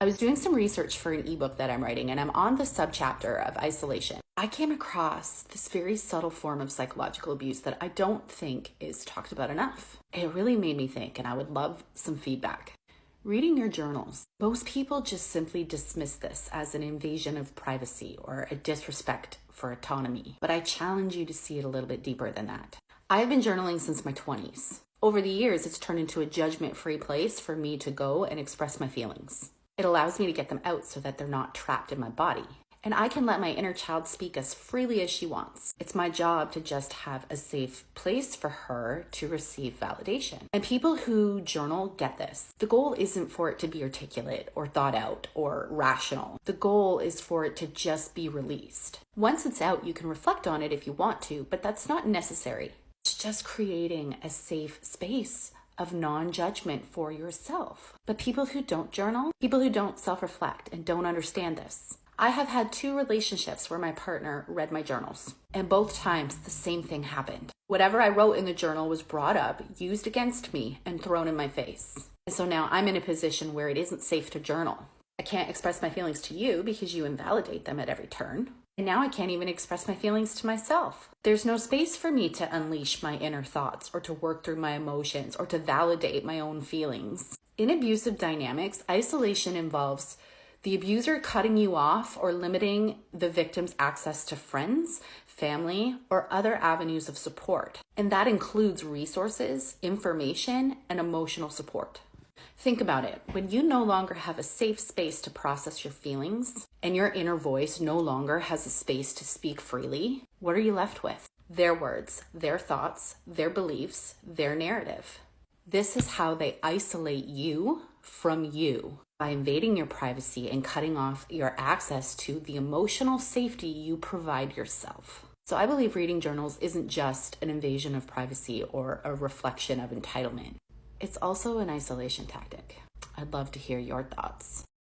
I was doing some research for an ebook that I'm writing, and I'm on the subchapter of isolation. I came across this very subtle form of psychological abuse that I don't think is talked about enough. It really made me think, and I would love some feedback. Reading your journals. Most people just simply dismiss this as an invasion of privacy or a disrespect for autonomy, but I challenge you to see it a little bit deeper than that. I've been journaling since my 20s. Over the years, it's turned into a judgment-free place for me to go and express my feelings. It allows me to get them out so that they're not trapped in my body. And I can let my inner child speak as freely as she wants. It's my job to just have a safe place for her to receive validation. And people who journal get this. The goal isn't for it to be articulate or thought out or rational. The goal is for it to just be released. Once it's out, you can reflect on it if you want to, but that's not necessary. It's just creating a safe space of non-judgment for yourself. But people who don't journal, people who don't self-reflect and don't understand this. I have had 2 relationships where my partner read my journals, and both times the same thing happened. Whatever I wrote in the journal was brought up, used against me, and thrown in my face. And so now I'm in a position where it isn't safe to journal. I can't express my feelings to you because you invalidate them at every turn. And now I can't even express my feelings to myself. There's no space for me to unleash my inner thoughts or to work through my emotions or to validate my own feelings. In abusive dynamics, isolation involves the abuser cutting you off or limiting the victim's access to friends, family, or other avenues of support. And that includes resources, information, and emotional support. Think about it. When you no longer have a safe space to process your feelings and your inner voice no longer has a space to speak freely, what are you left with? Their words, their thoughts, their beliefs, their narrative. This is how they isolate you from you by invading your privacy and cutting off your access to the emotional safety you provide yourself. So I believe reading journals isn't just an invasion of privacy or a reflection of entitlement. It's also an isolation tactic. I'd love to hear your thoughts.